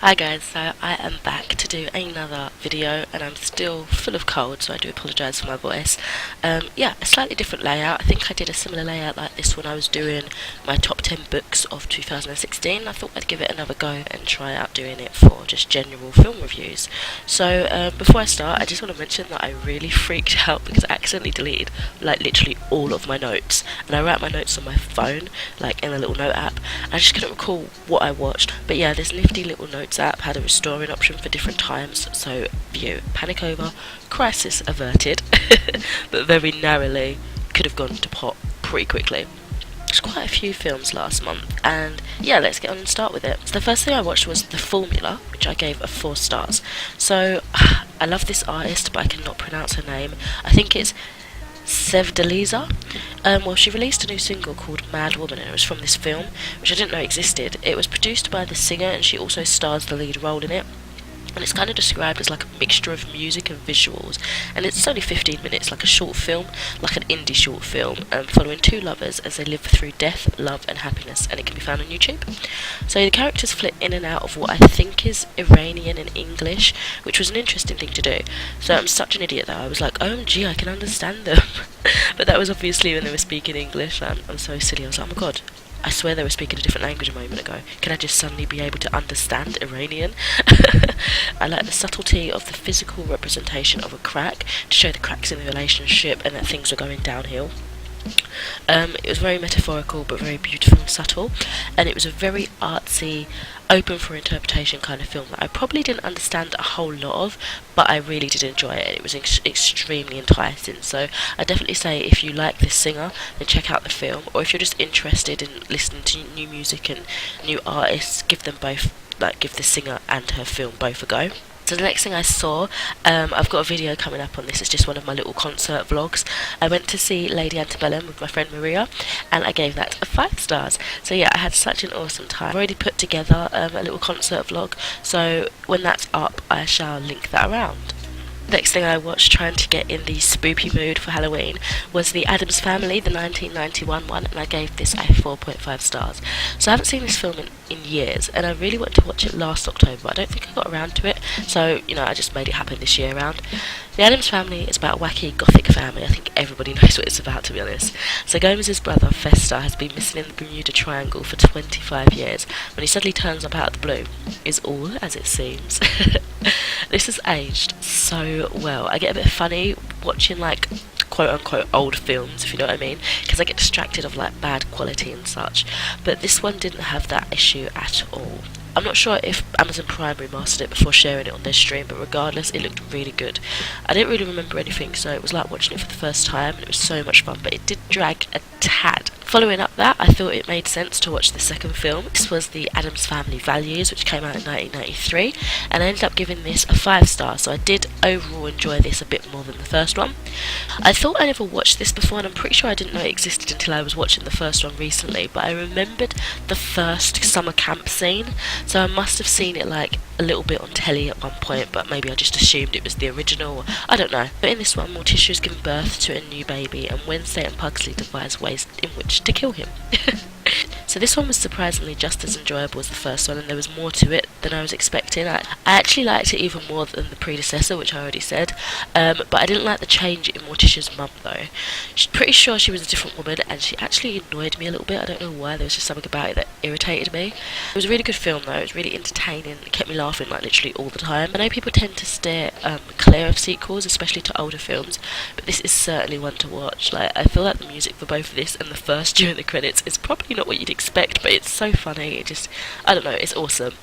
Hi guys, so I am back to do another video and I'm still full of cold, so I do apologise for my voice. Yeah, a slightly different layout. I think I did a similar layout like this when I was doing my top 10 books of 2016. I thought I'd give it another go and try out doing it for just general film reviews. So before I start, I just want to mention that I really freaked out because I accidentally deleted like literally all of my notes, and I write my notes on my phone, like in a little note app. I just couldn't recall what I watched, but yeah, this nifty little notes app had a restoring option for different times, so view, panic over, crisis averted, but very narrowly could have gone to pot pretty quickly. There's quite a few films last month, and yeah, let's get on and start with it. So the first thing I watched was The Formula, which I gave a 4 stars. So I love this artist, but I cannot pronounce her name. I think it's Sevdaliza. Well, she released a new single called Mad Woman, and it was from this film, which I didn't know existed. It was produced by the singer, and she also stars the lead role in it. And it's kind of described as like a mixture of music and visuals, and it's only 15 minutes, like a short film, like an indie short film, following two lovers as they live through death, love and happiness, and it can be found on YouTube. So the characters flit in and out of what I think is Iranian and English, which was an interesting thing to do. So I'm such an idiot that I was like, OMG, I can understand them. But that was obviously when they were speaking English. I'm so silly. I was like, oh my god, I swear they were speaking a different language a moment ago. Can I just suddenly be able to understand Iranian? I like the subtlety of the physical representation of a crack to show the cracks in the relationship and that things were going downhill. It was very metaphorical but very beautiful and subtle, and it was a very artsy, open for interpretation kind of film that I probably didn't understand a whole lot of, but I really did enjoy it. It was extremely enticing, so I definitely say if you like this singer, then check out the film, or if you're just interested in listening to new music and new artists, give them both, like give the singer and her film both a go. So the next thing I saw, I've got a video coming up on this, it's just one of my little concert vlogs. I went to see Lady Antebellum with my friend Maria, and I gave that a 5 stars. So yeah, I had such an awesome time. I've already put together a little concert vlog, so when that's up, I shall link that around. Next thing I watched, trying to get in the spoopy mood for Halloween, was the Addams Family, the 1991 one, and I gave this a 4.5 stars. So I haven't seen this film in years, and I really wanted to watch it last October, but I don't think I got around to it, so, you know, I just made it happen this year around. The Addams Family is about a wacky gothic family. I think everybody knows what it's about, to be honest. So Gomez's brother, Fester, has been missing in the Bermuda Triangle for 25 years. When he suddenly turns up out of the blue, is all as it seems. This has aged so well. I get a bit funny watching, like, quote-unquote old films, if you know what I mean, because I get distracted of, like, bad quality and such. But this one didn't have that issue at all. I'm not sure if Amazon Prime remastered it before sharing it on their stream, but regardless, it looked really good. I didn't really remember anything, so it was like watching it for the first time, and it was so much fun, but it did drag a tad. Following up that, I thought it made sense to watch the second film. This was the Addams Family Values, which came out in 1993, and I ended up giving this a 5 star, so I did overall enjoy this a bit more than the first one. I thought I never watched this before, and I'm pretty sure I didn't know it existed until I was watching the first one recently, but I remembered the first summer camp scene, so I must have seen it like a little bit on telly at one point, but maybe I just assumed it was the original, or I don't know. But in this one, Morticia is giving birth to a new baby, and Wednesday and Pugsley devise ways in which to kill him. So this one was surprisingly just as enjoyable as the first one, and there was more to it than I was expecting. I actually liked it even more than the predecessor, which I already said, but I didn't like the change in Morticia's mum though. She's pretty sure she was a different woman, and she actually annoyed me a little bit. I don't know why, there was just something about it that irritated me. It was a really good film though, it was really entertaining, it kept me laughing like literally all the time. I know people tend to steer clear of sequels, especially to older films, but this is certainly one to watch. Like, I feel like the music for both this and the first during the credits is probably not what you'd expect, but it's so funny, it just, I don't know, it's awesome.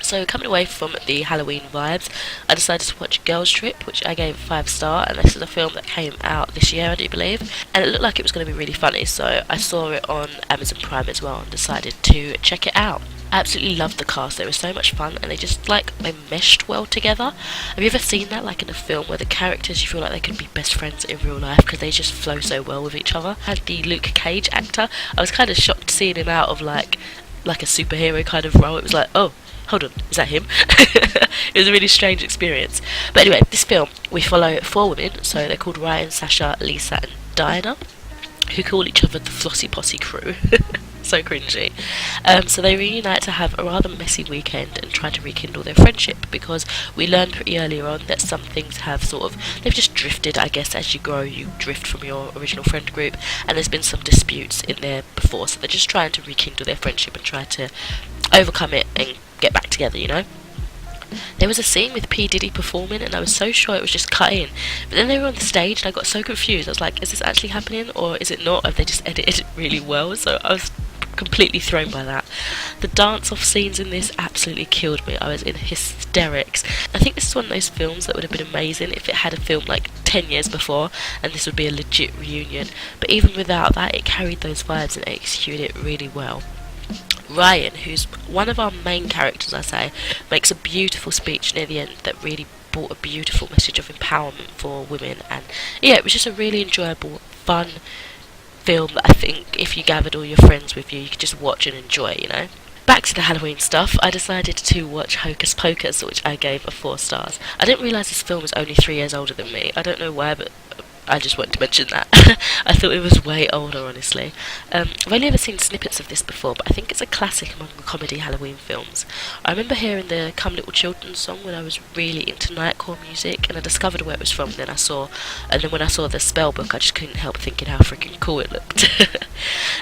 So coming away from the Halloween vibes, I decided to watch Girls Trip, which I gave a 5 star, and this is a film that came out this year, I do believe, and it looked like it was going to be really funny, so I saw it on Amazon Prime as well and decided to check it out. I absolutely loved the cast, they were so much fun, and they meshed well together. Have you ever seen that, like in a film where the characters, you feel like they could be best friends in real life because they just flow so well with each other? I had the Luke Cage actor, I was kind of shocked seeing him out of like a superhero kind of role. It was like, oh, hold on, is that him? It was a really strange experience. But anyway, this film, we follow 4 women, so they're called Ryan, Sasha, Lisa and Diana, who call each other the Flossy Posse crew. So cringy. So they reunite to have a rather messy weekend and try to rekindle their friendship, because we learned pretty earlier on that some things have they've just drifted. I guess as you grow you drift from your original friend group, and there's been some disputes in there before, so they're just trying to rekindle their friendship and try to overcome it and get back together, you know. There was a scene with P. Diddy performing, and I was so sure it was just cut in. But then they were on the stage, and I got so confused. I was like, is this actually happening, or is it not? Have they just edited it really well? So I was completely thrown by that. The dance-off scenes in this absolutely killed me. I was in hysterics. I think this is one of those films that would have been amazing if it had a film like 10 years before, and this would be a legit reunion. But even without that, it carried those vibes and executed it really well. Ryan, who's one of our main characters, I say, makes a beautiful speech near the end that really brought a beautiful message of empowerment for women, and yeah, it was just a really enjoyable, fun film that I think if you gathered all your friends with you, you could just watch and enjoy, you know. Back to the Halloween stuff, I decided to watch Hocus Pocus, which I gave a 4 stars. I didn't realise this film was only 3 years older than me. I don't know why, but I just wanted to mention that. I thought it was way older, honestly. I've only ever seen snippets of this before, but I think it's a classic among the comedy Halloween films. I remember hearing the Come Little Children song when I was really into nightcore music, and I discovered where it was from. Then when I saw the spell book, I just couldn't help thinking how freaking cool it looked.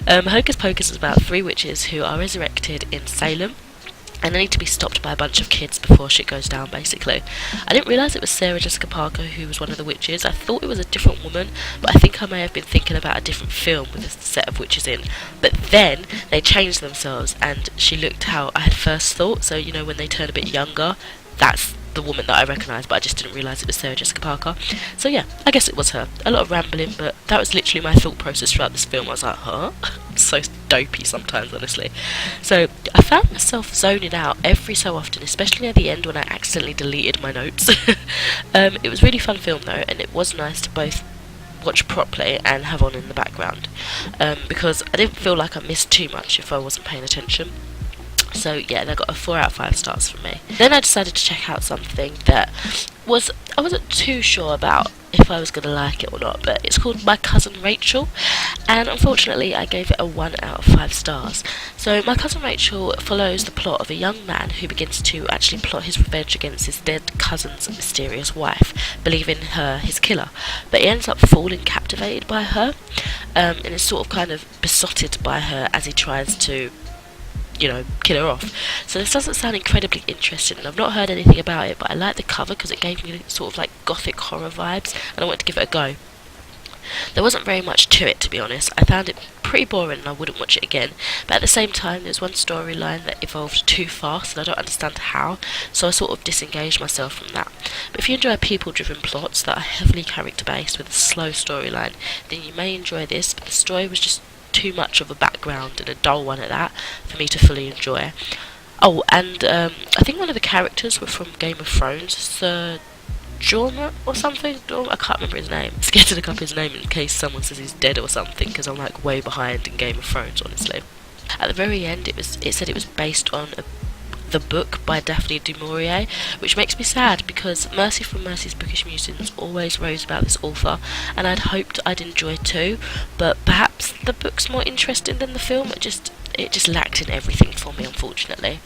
Hocus Pocus is about 3 witches who are resurrected in Salem, and they need to be stopped by a bunch of kids before shit goes down, basically. I didn't realise it was Sarah Jessica Parker who was one of the witches. I thought it was a different woman, but I think I may have been thinking about a different film with a set of witches in. But then they changed themselves, and she looked how I had first thought. So, you know, when they turn a bit younger, that's the woman that I recognised, but I just didn't realise it was Sarah Jessica Parker. So yeah, I guess it was her. A lot of rambling, but that was literally my thought process throughout this film. I was like, huh? So dopey sometimes, honestly. So I found myself zoning out every so often, especially at the end when I accidentally deleted my notes. It was a really fun film though, and it was nice to both watch properly and have on in the background, because I didn't feel like I missed too much if I wasn't paying attention. So yeah, they got a 4 out of 5 stars from me. Then I decided to check out something that I wasn't too sure about if I was going to like it or not, but it's called My Cousin Rachel, and unfortunately I gave it a 1 out of 5 stars. So My Cousin Rachel follows the plot of a young man who begins to actually plot his revenge against his dead cousin's mysterious wife, believing her his killer, but he ends up falling captivated by her, and is sort of kind of besotted by her as he tries to, you know, kill her off. So this doesn't sound incredibly interesting, and I've not heard anything about it, but I like the cover because it gave me sort of like gothic horror vibes, and I wanted to give it a go. There wasn't very much to it, to be honest. I found it pretty boring and I wouldn't watch it again, but at the same time there's one storyline that evolved too fast and I don't understand how, so I sort of disengaged myself from that. But if you enjoy people-driven plots that are heavily character-based with a slow storyline, then you may enjoy this, but the story was just too much of a background, and a dull one at that, for me to fully enjoy. Oh, and I think one of the characters were from Game of Thrones, Sir Jorah or something. I can't remember his name. I'm scared to look up his name in case someone says he's dead or something, because I'm like way behind in Game of Thrones, honestly. At the very end, it said it was based on the book by Daphne du Maurier, which makes me sad because Mercy from Mercy's Bookish Musings always raves about this author, and I'd hoped I'd enjoy too, but perhaps the book's more interesting than the film. It just lacked in everything for me, unfortunately.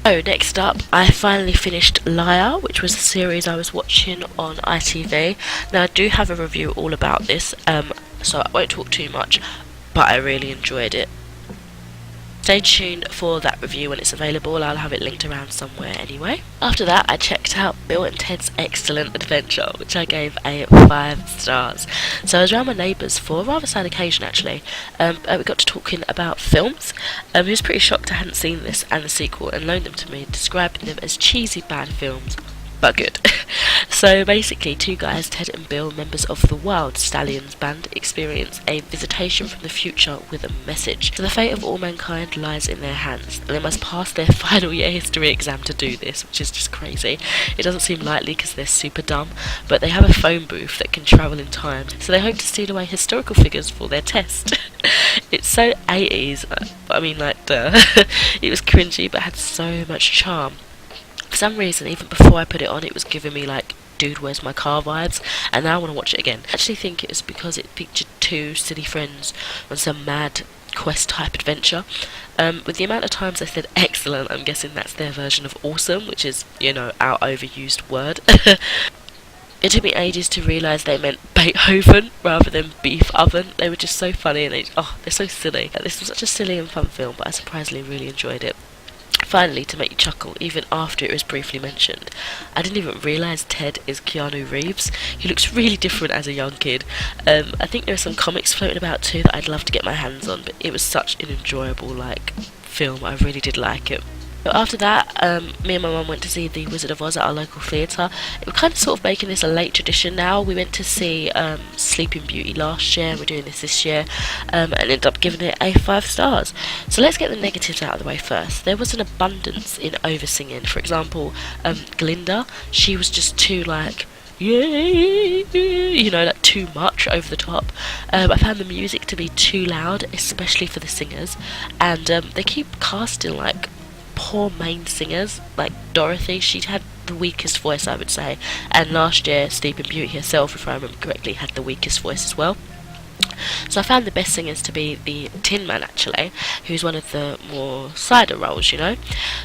So next up, I finally finished Naya, which was a series I was watching on ITV. Now I do have a review all about this, so I won't talk too much, but I really enjoyed it. Stay tuned for that review when it's available. I'll have it linked around somewhere anyway. After that, I checked out Bill and Ted's Excellent Adventure, which I gave a 5 stars. So I was around my neighbours for a rather sad occasion, actually. We got to talking about films. He was pretty shocked I hadn't seen this and the sequel, and loaned them to me, describing them as cheesy bad films, but good. So basically, 2 guys, Ted and Bill, members of the Wild Stallions band, experience a visitation from the future with a message. So the fate of all mankind lies in their hands, and they must pass their final year history exam to do this, which is just crazy. It doesn't seem likely because they're super dumb, but they have a phone booth that can travel in time, so they hope to steal away historical figures for their test. It's so 80s, I mean, like, duh. It was cringy, but had so much charm. For some reason, even before I put it on, it was giving me like Dude, Where's My Car vibes, and now I want to watch it again. I actually think it was because it featured 2 silly friends on some mad quest type adventure. With the amount of times I said excellent, I'm guessing that's their version of awesome, which is, you know, our overused word. It took me ages to realise they meant Beethoven rather than beef oven. They were just so funny, and they're so silly. This was such a silly and fun film, but I surprisingly really enjoyed it. Finally, to make you chuckle, even after it was briefly mentioned, I didn't even realise Ted is Keanu Reeves. He looks really different as a young kid. I think there are some comics floating about too that I'd love to get my hands on, but it was such an enjoyable film. I really did like it. But after that, me and my mum went to see The Wizard of Oz at our local theatre. We're kind of sort of making this a late tradition now. We went to see Sleeping Beauty last year, and we're doing this year, and ended up giving it a 5 stars. So let's get the negatives out of the way first. There was an abundance in over-singing. For example, Glinda, she was just too yay, you know, too much over the top. I found the music to be too loud, especially for the singers, and they keep casting poor main singers, like Dorothy. She had the weakest voice, I would say, and last year Sleeping Beauty herself, if I remember correctly, had the weakest voice as well. So I found the best singers to be the Tin Man, actually, who's one of the more cider roles, you know.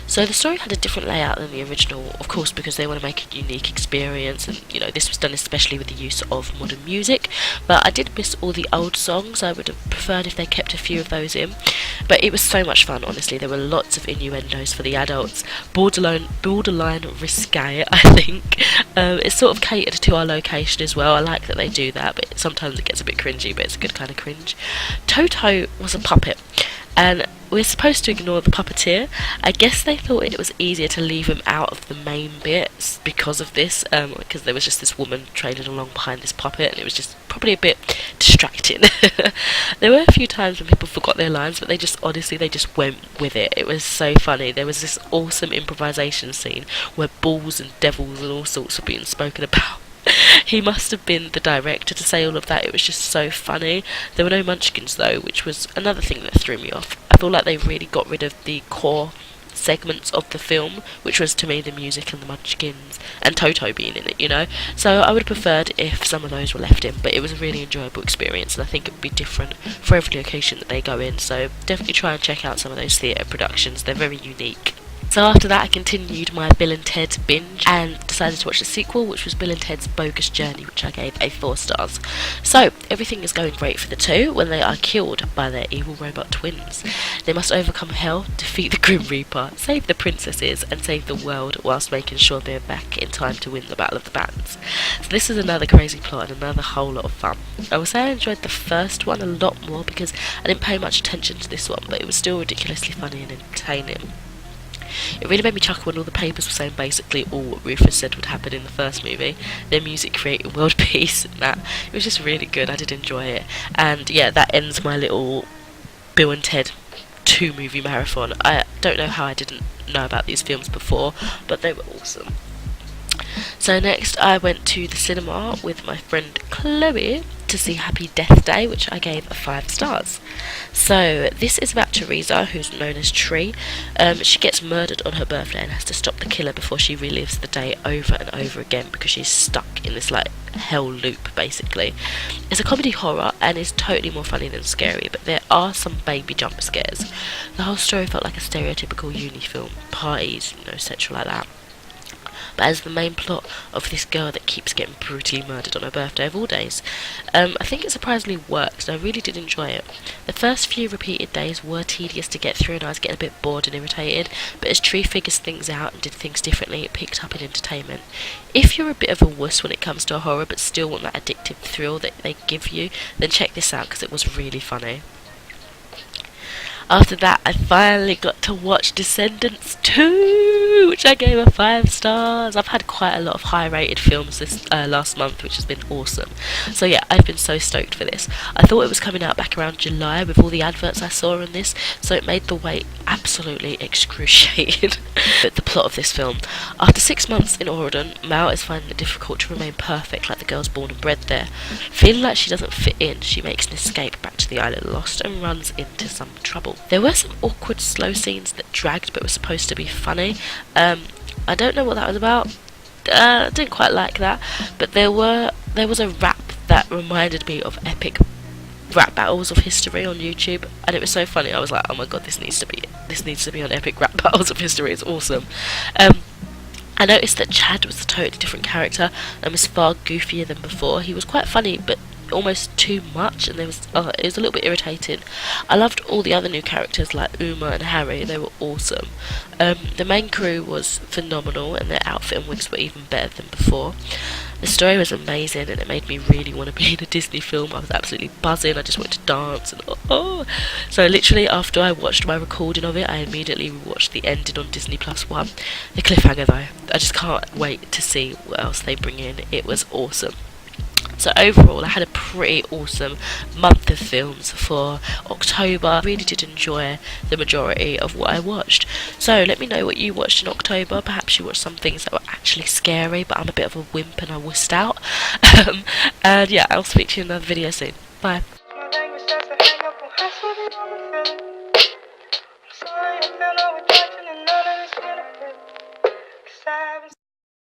So the story had a different layout than the original, of course, because they want to make a unique experience, and, you know, this was done especially with the use of modern music. But I did miss all the old songs. I would have preferred if they kept a few of those in. But it was so much fun, honestly. There were lots of innuendos for the adults, borderline risque, I think. It's sort of catered to our location as well. I like that they do that, but sometimes it gets a bit cringy, but it's a good kind of cringe. Toto was a puppet, and we're supposed to ignore the puppeteer. I guess they thought it was easier to leave him out of the main bits because of this, because there was just this woman trailing along behind this puppet, and it was just probably a bit distracting. There were a few times when people forgot their lines, but they just went with it. It was so funny. There was this awesome improvisation scene where balls and devils and all sorts were being spoken about. He must have been the director to say all of that. It was just so funny. There were no munchkins though, which was another thing that threw me off. I feel like they really got rid of the core segments of the film, which was to me the music and the munchkins and Toto being in it, you know. So I would have preferred if some of those were left in, but it was a really enjoyable experience, and I think it would be different for every location that they go in. So definitely try and check out some of those theatre productions. They're very unique. So after that I continued my Bill and Ted binge and decided to watch the sequel, which was Bill and Ted's Bogus Journey, which I gave a 4 stars. So everything is going great for the two when they are killed by their evil robot twins. They must overcome hell, defeat the Grim Reaper, save the princesses, and save the world whilst making sure they're back in time to win the Battle of the Bands. So this is another crazy plot and another whole lot of fun. I would say I enjoyed the first one a lot more because I didn't pay much attention to this one, but it was still ridiculously funny and entertaining. It really made me chuckle when all the papers were saying basically all what Rufus said would happen in the first movie. Their music creating world peace and that. It was just really good. I did enjoy it. And yeah, that ends my little Bill and Ted 2 movie marathon. I don't know how I didn't know about these films before, but they were awesome. So next I went to the cinema with my friend Chloe to see Happy Death Day, which I gave a 5 stars. So this is about Teresa, who's known as Tree. She gets murdered on her birthday and has to stop the killer before she relives the day over and over again because she's stuck in this hell loop, basically. It's a comedy horror and is totally more funny than scary, but there are some baby jump scares. The whole story felt like a stereotypical uni film, parties, etc. like that. But as the main plot of this girl that keeps getting brutally murdered on her birthday of all days. I think it surprisingly works, and I really did enjoy it. The first few repeated days were tedious to get through, and I was getting a bit bored and irritated, but as Tree figures things out and did things differently, it picked up in entertainment. If you're a bit of a wuss when it comes to a horror, but still want that addictive thrill that they give you, then check this out, because it was really funny. After that, I finally got to watch Descendants 2, which I gave a 5 stars. I've had quite a lot of high-rated films this last month, which has been awesome. So yeah, I've been so stoked for this. I thought it was coming out back around July with all the adverts I saw on this, so it made the wait absolutely excruciating. But the plot of this film. After 6 months in Oregon, Mal is finding it difficult to remain perfect like the girls born and bred there. Feeling like she doesn't fit in, she makes an escape back to the island lost and runs into some trouble. There were some awkward slow scenes that dragged but were supposed to be funny. I don't know what that was about. I didn't quite like that. But there was a rap that reminded me of epic rap battles of history on YouTube, and it was so funny. I was like, oh my god, this needs to be on epic rap battles of history. It's awesome. I noticed that Chad was a totally different character and was far goofier than before. He was quite funny, but almost too much, and it was a little bit irritating. I loved all the other new characters like Uma and Harry. They were awesome. The main crew was phenomenal, and their outfit and wigs were even better than before. The story was amazing, and it made me really want to be in a Disney film. I was absolutely buzzing. I just wanted to dance, and so literally after I watched my recording of it, I immediately watched the ending on Disney Plus One. The cliffhanger though, I just can't wait to see what else they bring in. It was awesome. So overall, I had a pretty awesome month of films for October. I really did enjoy the majority of what I watched. So let me know what you watched in October. Perhaps you watched some things that were actually scary, but I'm a bit of a wimp and I wussed out. And yeah, I'll speak to you in another video soon. Bye.